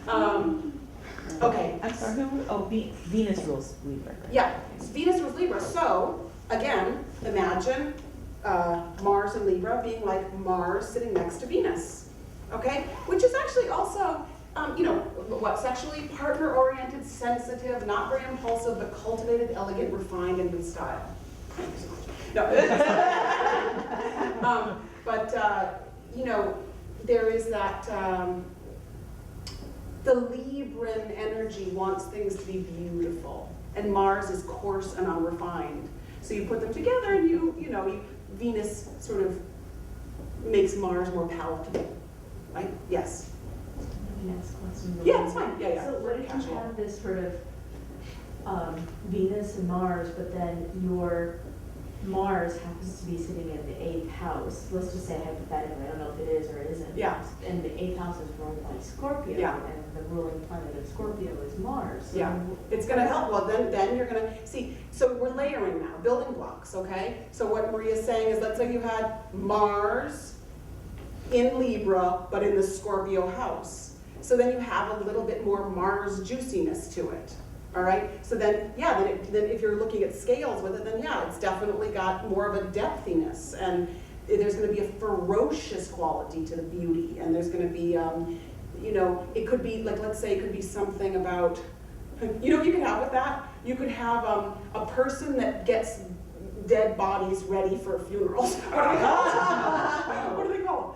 Okay. I'm sorry, Venus rules Libra, right? Yeah, Venus rules Libra. So, again, imagine Mars in Libra being like Mars sitting next to Venus, okay? Which is actually also, sexually partner-oriented, sensitive, not very impulsive, but cultivated, elegant, refined, and with style. Thank you so much. No. There is that, the Libran energy wants things to be beautiful, and Mars is coarse and unrefined. So you put them together, and Venus sort of makes Mars more palatable, right? Yes. Next question. Yeah, it's fine. Yeah. So what if you have this sort of Venus and Mars, but then your Mars happens to be sitting in the 8th house? Let's just say hypothetically, I don't know if it is or isn't. Yeah. And the 8th house is ruled by Scorpio, Yeah. and the ruling planet of Scorpio is Mars. So Yeah, it's going to help. Well, then you're going to see. So we're layering now, building blocks. Okay. So what Maria's saying is, let's say you had Mars in Libra, but in the Scorpio house. So then you have a little bit more Mars juiciness to it. All right. So then, then if you're looking at scales with it, then it's definitely got more of a depthiness, and there's going to be a ferocious quality to the beauty, and there's going to be, it could be like, let's say, it could be something about, what you could have with that? You could have a person that gets dead bodies ready for funerals. What are they called? What are they called?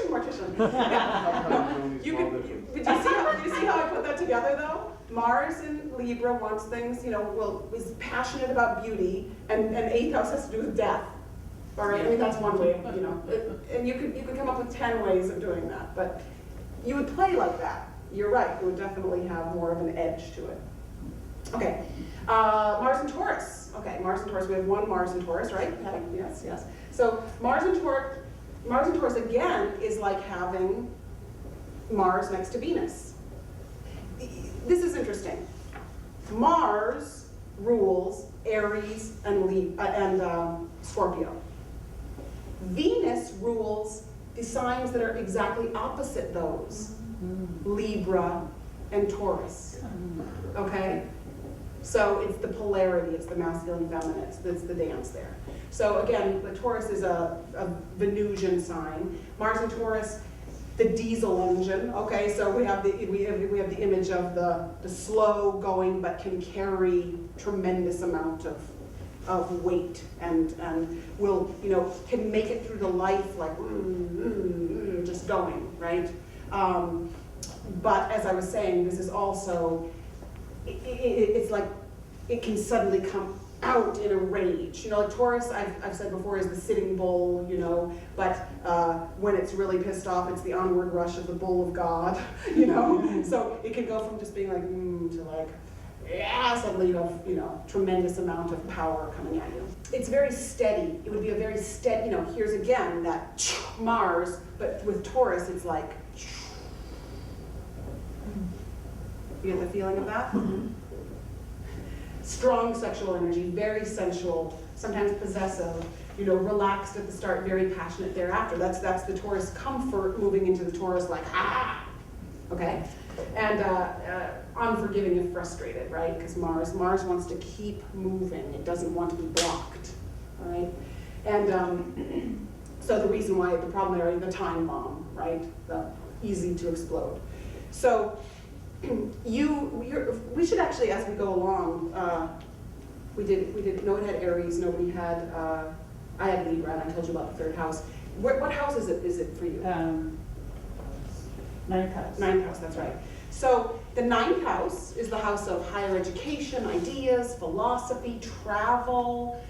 Mortician. Do you see how I put that together though? Mars in Libra wants things, is passionate about beauty, and 8th house has to do with death. All right, I mean that's one way, and you could come up with 10 ways of doing that, but you would play like that. You're right, it would definitely have more of an edge to it. Okay, Mars and Taurus. Okay, Mars and Taurus, we have one Mars and Taurus, right? Yes. So Mars and Taurus again is like having Mars next to Venus. This is interesting. Mars rules Aries and Scorpio. Venus rules the signs that are exactly opposite those, Libra and Taurus. Okay? So it's the polarity, it's the masculine, feminine, it's the dance there. So again, the Taurus is a Venusian sign. Mars and Taurus, the diesel engine. Okay, so we have the image of the slow going but can carry tremendous amount of weight and will can make it through the life like just going, right? But as I was saying, this is also it's like it can suddenly come out in a rage. Like Taurus, I've said before, is the sitting bull, but when it's really pissed off, it's the onward rush of the bull of God, So it can go from just being like, to like, suddenly you have, tremendous amount of power coming at you. It's very steady. It would be a very steady, here's again that Mars, but with Taurus, it's like, you get the feeling of that? Strong sexual energy, very sensual, sometimes possessive, relaxed at the start, very passionate thereafter. That's the Taurus comfort moving into the Taurus like, okay? And unforgiving and frustrated, right? Because Mars wants to keep moving. It doesn't want to be blocked, all right? And so the reason why, the problem there is the time bomb, right? The easy to explode. So we should actually, as we go along, we did. Nobody had Aries. Nobody had. I had Libra, and I told you about the 3rd house. What house is it for you? 9th house. 9th house. That's right. So the 9th house is the house of higher education, ideas, philosophy, travel.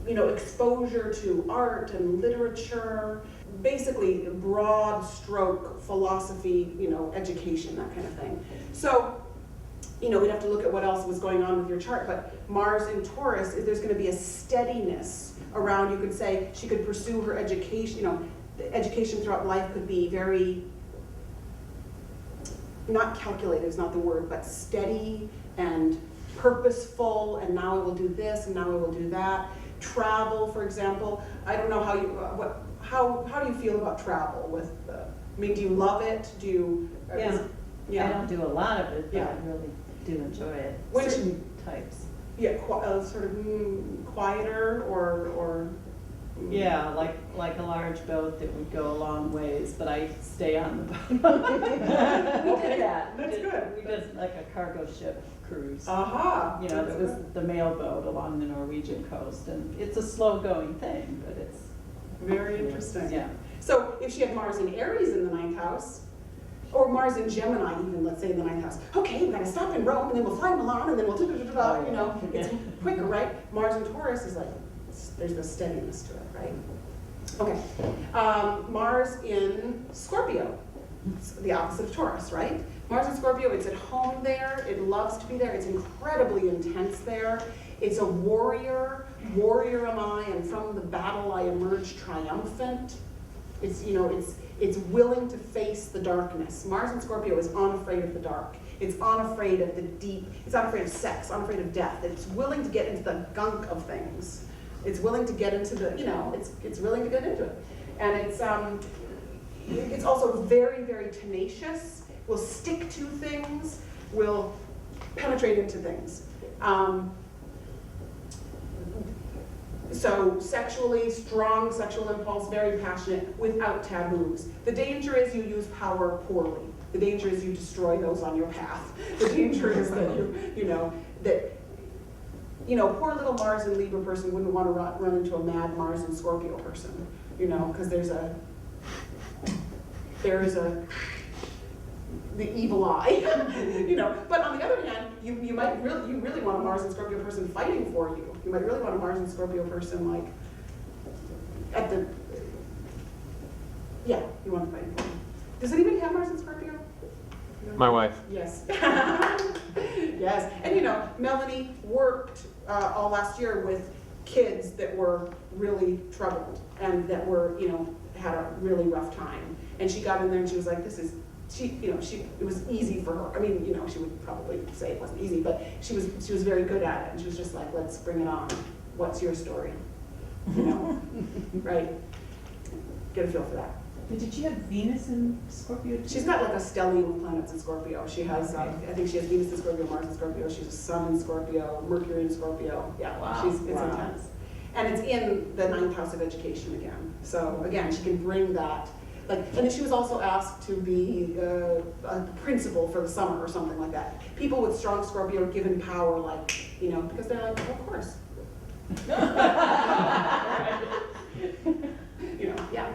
Exposure to art and literature. Basically, broad stroke philosophy, education, that kind of thing. So, we'd have to look at what else was going on with your chart, but Mars in Taurus, there's going to be a steadiness around. You could say she could pursue her education, the education throughout life could be very, not calculated is not the word, but steady and purposeful, and now I will do this, and now I will do that. travel, for example. I don't know how you, how do you feel about travel with the, I mean, do you love it? Do you? I don't do a lot of it, but Yeah. I really do enjoy it. Which- Certain types. Yeah, sort of quieter or. Yeah, like a large boat that would go a long ways, but I stay on the boat. We did that. That's good. We did like a cargo ship cruise. Aha. You know, that was the mail boat along the Norwegian coast, and it's a slow-going thing, but it's Very interesting. Yeah. So if she had Mars in Aries in the ninth house, or Mars in Gemini even, let's say in the ninth house, okay, we gotta stop in Rome, and then we'll fly to Milan, and then we'll da-da-da-da-da, you know, it's quicker, right? Mars in Taurus is like, there's the steadiness to it, right? Okay, Mars in Scorpio, it's the opposite of Taurus, right? Mars in Scorpio, it's at home there, it loves to be there, it's incredibly intense there. It's a warrior am I, and from the battle I emerge triumphant. It's, you know, it's willing to face the darkness. Mars in Scorpio is unafraid of the dark. It's unafraid of the deep, it's unafraid of sex, unafraid of death. It's willing to get into the gunk of things. It's willing to get into the, you know, it's willing to get into it. And it's also very, very tenacious, will stick to things, will penetrate into things. So sexually, strong sexual impulse, very passionate, without taboos. The danger is you use power poorly. The danger is you destroy those on your path. The danger is that poor little Mars and Libra person wouldn't want to run into a mad Mars and Scorpio person, you know, because there is the evil eye, you know. But on the other hand, you really want a Mars and Scorpio person fighting for you. You might really want a Mars and Scorpio person like you want to fight for you. Does anybody have Mars and Scorpio? No? My wife. Yes. Yes. And you know, Melanie worked all last year with kids that were really troubled and that were, you know, had a really rough time. And she got in there and she was like, it was easy for her. I mean, you know, she would probably say it wasn't easy, but she was very good at it. And she was just like, let's bring it on. What's your story? You know, right? Get a feel for that. Did she have Venus in Scorpio too? She's got like a stellium of planets in Scorpio. She has, I think she has Venus in Scorpio, Mars in Scorpio. She has a Sun in Scorpio, Mercury in Scorpio. Yeah, Wow. it's intense. And it's in the ninth house of education again. So again, she can bring that. And then she was also asked to be a principal for the summer or something like that. People with strong Scorpio are given power, like, you know, because they're like, of course. You know, yeah.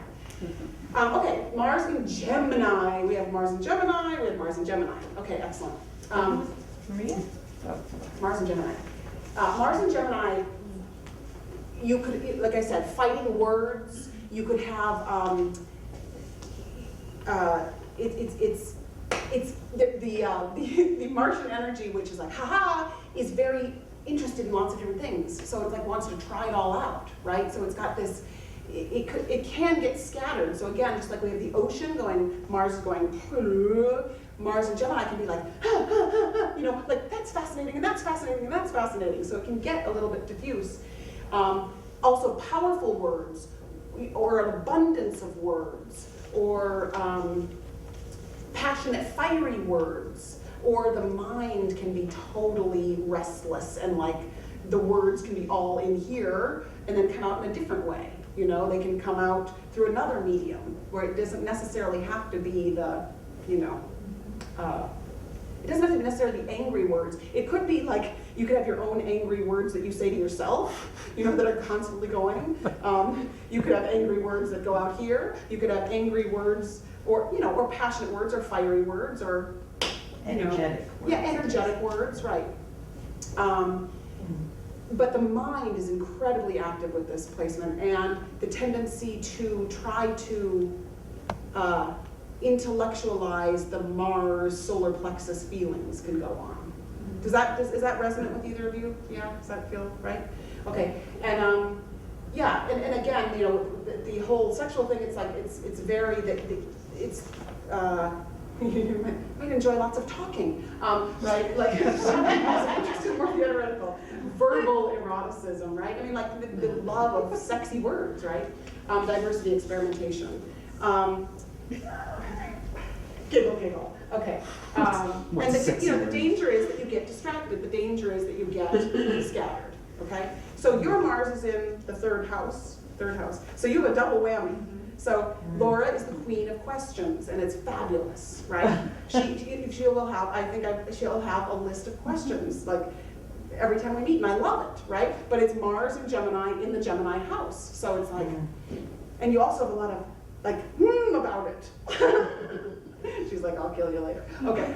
Okay, Mars in Gemini. We have Mars in Gemini. We have Mars in Gemini. Okay, excellent. Maria? Mars in Gemini. Mars in Gemini, you could, like I said, fighting words. You could have, the Martian energy, which is like, haha, is very interested in lots of different things. So it's like wants to try it all out, right? So it's got this, it can get scattered. So again, just like we have the ocean going, Mars is going, Mars and Gemini can be like, you know, like that's fascinating and that's fascinating and that's fascinating. So it can get a little bit diffuse. Also powerful words or an abundance of words or passionate, fiery words, or the mind can be totally restless and like the words can be all in here and then come out in a different way. You know, they can come out through another medium where it doesn't necessarily have to be the, you know, it doesn't have to be necessarily be angry words. It could be like, you could have your own angry words that you say to yourself, you know, that are constantly going. You could have angry words that go out here. You could have angry words or, you know, or passionate words or fiery words or, Energetic words. Yeah, energetic words, right. But the mind is incredibly active with this placement, and the tendency to try to intellectualize the Mars solar plexus feelings can go on. Is that resonant with either of you? Yeah, does that feel right? Okay, and yeah, and again, you know, the whole sexual thing, it's like, it's very, you might enjoy lots of talking, right? Like, I'm interested in more theoretical. verbal eroticism, right? I mean, like the love of sexy words, right? Diversity, experimentation. Giggle. Okay. And the danger is that you get distracted. The danger is that you get scattered. Okay. So your Mars is in the third house. So you have a double whammy. So Laura is the queen of questions, and it's fabulous, right? She'll have a list of questions, like every time we meet, and I love it, right? But it's Mars and Gemini in the Gemini house, so it's like, and you also have a lot of like about it. She's like, I'll kill you later. Okay.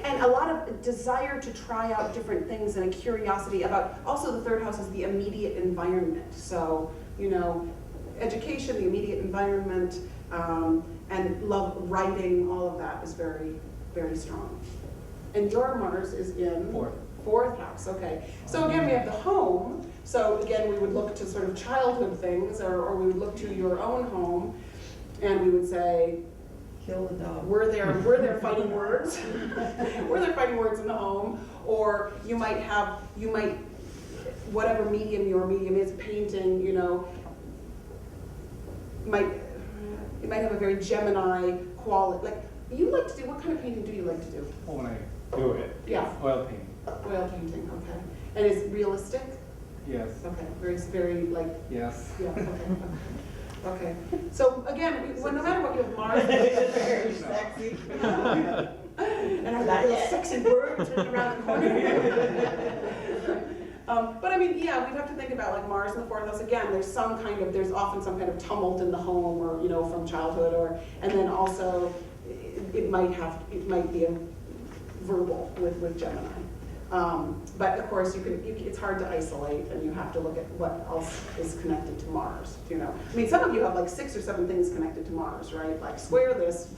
And a lot of desire to try out different things and a curiosity about, also the third house is the immediate environment. So, education, the immediate environment, and love writing, all of that is very, very strong. And your Mars is in fourth house, okay. So again, we have the home. So again, we would look to sort of childhood things, or we would look to your own home, and we would say, Kill the dog. were there fighting words? Were there fighting words in the home? Or you might, whatever medium your medium is, painting, you might have a very Gemini quality. Like, you like to do, what kind of painting do you like to do? When I do it, Yeah. oil painting. Oil painting, okay. And is it realistic? Yes. Okay, very like, Yes. yeah, okay. Okay, so again, no matter what, you have Mars. Very sexy. And I got little sexy words written around the corner. But I mean, yeah, we'd have to think about like Mars in the fourth house. Again, there's often some kind of tumult in the home, or from childhood, and then also it might be a verbal with Gemini. But of course, it's hard to isolate, and you have to look at what else is connected to Mars. I mean, some of you have like 6 or 7 things connected to Mars, right? Like square this,